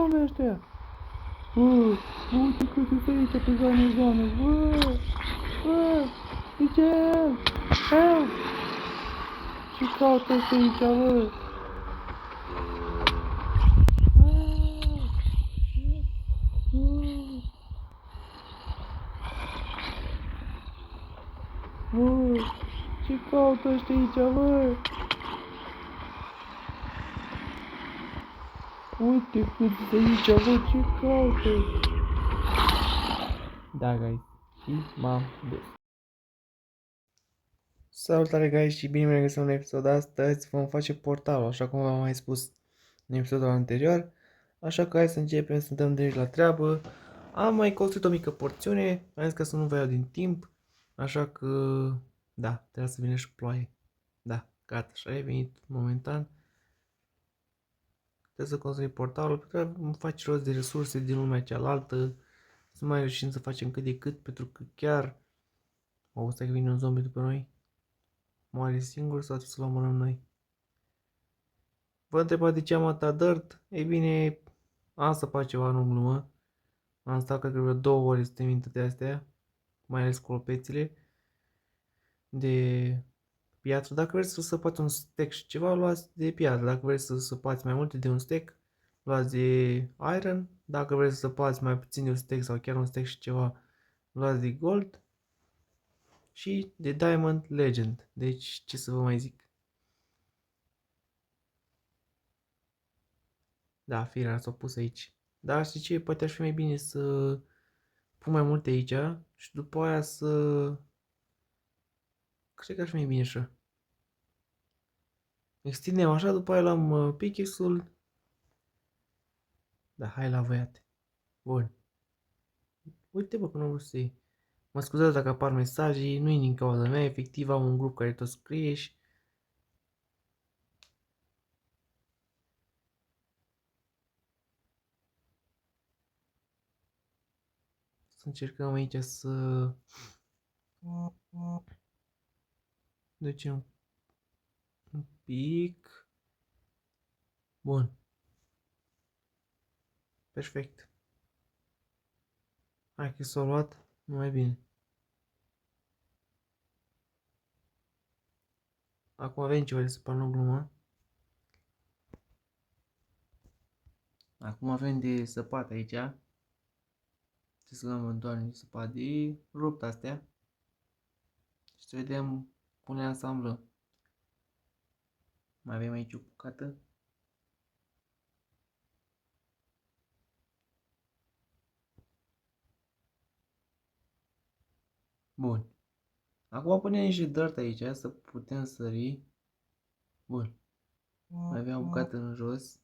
zombi ăștia. Uite cât sunt aici pe garnizonă. De ce? Help! Ce caută ăștia aici, bă? Bă, ce caută ăștia aici, bă? Uite cât de aici, bă, ce caută? Da, guys, și m-am dus. Salutare, guys, și bine mi-am găsit un episod. Astăzi vom face portalul, așa cum v-am mai spus în episodul anterior. Așa că hai să începem, să dăm direct la treabă. Am mai construit o mică porțiune, am zis că să nu vă iau din timp, așa că, da, trebuie să vină și ploaie. Da, gata, așa a venit momentan. Trebuie să construim portalul, pentru că îmi face rost de resurse din lumea cealaltă, să mai reușim să facem cât de cât, pentru că chiar, stai că vine un zombie după noi, moare singur sau trebuie să-l omorâm noi? Vă întrebați de ce am atâta dirt? Ei bine, am săpat ceva, nu glumă. Am stat cred că vreo 2 ore să termin toate astea, mai ales colopețile de piatră. Dacă vreți să săpați un stack și ceva, luați de piatră. Dacă vreți să săpați mai multe de un stack, luați de iron. Dacă vreți să săpați mai puțin de un stack sau chiar un stack și ceva, luați de gold. Și de diamond legend. Deci, ce să vă mai zic. Da, firea s-a pus aici. Dar știi ce? Poate ar fi mai bine să pun mai multe aici și după aia să... Cred că ar fi mai bine așa. Extindem așa, după aia luăm pickaxe-ul. Da, hai la voiate. Bun. Uite bă că nu vreau să iei. Mă scuzați dacă apar mesaje, nu e din cauza mea, efectiv am un grup care tot scrie și... Să încercăm aici să... Ducem un pic... Bun. Perfect. Hai că s-a luat, nu mai bine. Acum avem ceva de săpat, nu glumă. Acum avem de săpat aici. Trebuie să luăm doar de săpat de rupt astea. Și să vedem cum le asamblăm. Mai avem aici o bucată. Bun. Acum punem niște dirt aici să putem sări. Bun. Mai avem o bucată în jos.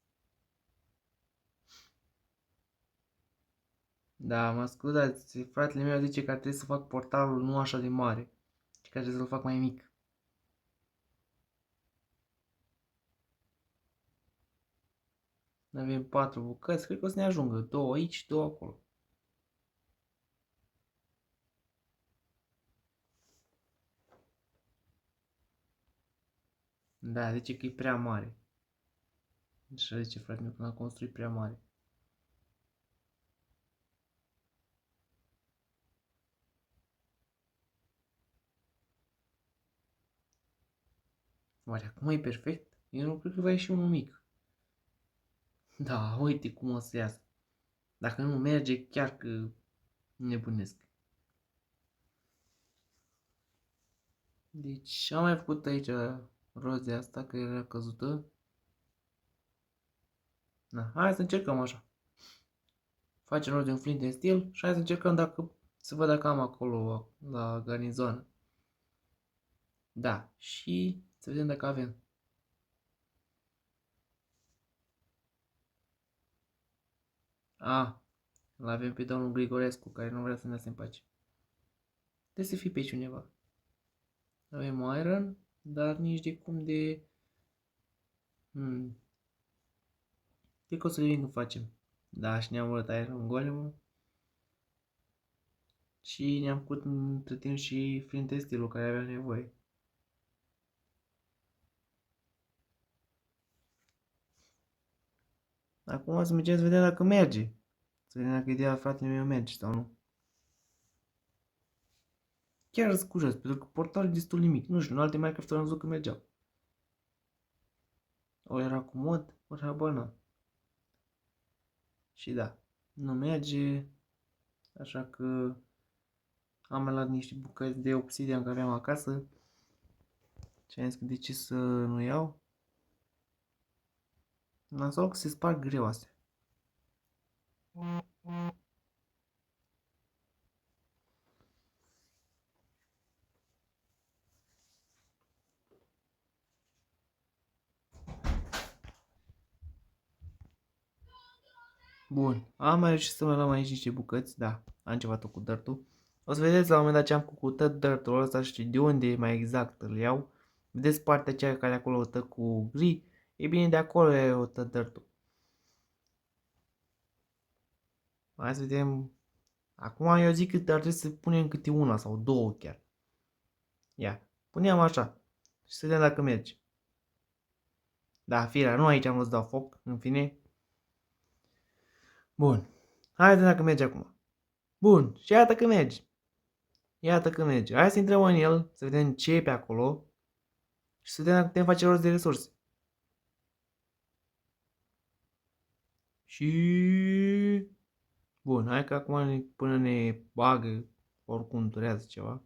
Da, mă scuzați, fratele meu zice că trebuie să fac portalul nu așa de mare. Și că trebuie să-l fac mai mic. Avem 4 bucăți, cred că o să ne ajungă. 2 aici, 2 acolo. Da, zice că e prea mare. Așa zice fratele meu, că l-am construit prea mare. Oare acum e perfect? Eu nu cred că va ieși unul mic. Da, uite cum o să iasă. Dacă nu merge, chiar că nebunesc. Deci am mai făcut aici rozea asta care era căzută. Na, hai să încercăm așa. Facem rost de un flint de stil și hai să încercăm dacă, să văd dacă am acolo la garnizoană. Da, și să vedem dacă avem. A, îl avem pe domnul Grigorescu care nu vrea să ne lase în pace. Trebuie să fie pe aici undeva. Avem iron, dar nici de cum de... Cred că o să le nu facem. Da, și ne-am urât iron golem. Și ne-am făcut între timp și flint de stilul care avea nevoie. Acum să mergem să vedem dacă merge. Să vedem dacă ideea fratele meu merge sau nu. Chiar sunt curios, pentru că portalul e destul de mic. Nu știu, în alte Minecraft am văzut că mergeau. Ori era cu mod, ori habar n-am. Și da, nu merge, așa că am mai luat niște bucăți de obsidian care am acasă. Și am zis că de ce să nu iau? Nasol că se sparg greu astea. Bun, am mai reușit să mai luăm aici niște bucăți, da, am ceva cu dirt-ul. O să vedeți la un moment dat ce am făcut tot dirt-ul ăsta și de unde mai exact îl iau. Vedeți partea aceea care acolo o tă cu gri? E bine, de acolo e o tă dirt-ul. Hai să vedem. Acum eu zic că ar trebui să punem câte una sau două chiar. Ia, puneam așa și să vedem dacă merge. Da, firea, nu aici am să dau foc, în fine. Bun, hai să vedem dacă merge acum. Bun, și iată că merge. Iată că merge. Hai să intrăm în el, să vedem ce e pe acolo și să vedem dacă putem face rost de resurse. Și... Bun, hai că acum până ne bagă, oricum durează ceva.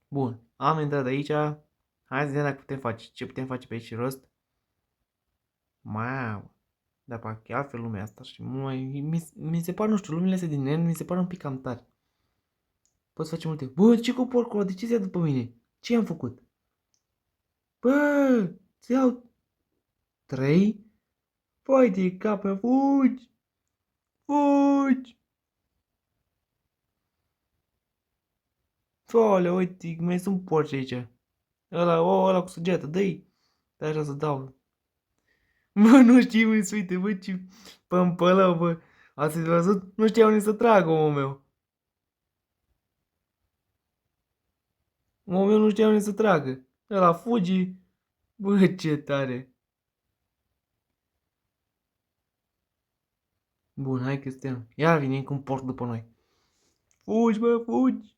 Bun, am intrat aici. Hai să vedem dacă putem face. Ce putem face pe aici rost. Mamă. Dar parcă e altfel lumea asta și mi se par, nu știu, lumile astea din Nen mi se par un pic cam tari. Poți face multe. Bă, ce cu porcul ăla? De ce se ia după mine? Ce am făcut? Bă, se iau 3? Păi de capă, fugi! Fugi! Foale, uite, mai sunt porci aici. Ăla cu săgeată, dă-i. Dai așa să dau. Bă, nu știu unde să uite, bă, ce pămpălău, bă. Ați văzut? Nu știau unde să tragă omul meu. Omul meu nu știa unde să tragă. Ăla fugi. Bă, ce tare. Bun, hai că suntem. Iar vine cu un porc după noi. Fugi, bă, fugi.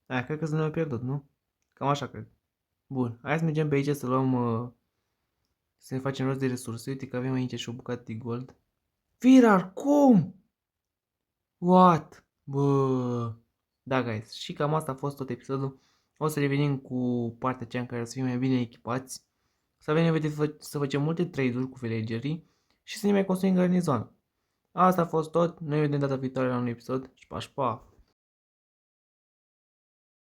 Hai, cred că să ne-am pierdut, nu? Cam așa cred. Bun, hai să mergem pe aici să luăm... să ne facem rost de resurse. Uite că avem aici și o bucată de gold. Firar, cum? What? Bă... Da, guys, și cam asta a fost tot episodul. O să revenim cu partea aceea în care să fim mai bine echipați. Să avem nevoie să facem multe trade-uri cu villagerii și să ne mai construim garnizoane. Asta a fost tot. Noi vedem data viitoare la un episod și pa, pa!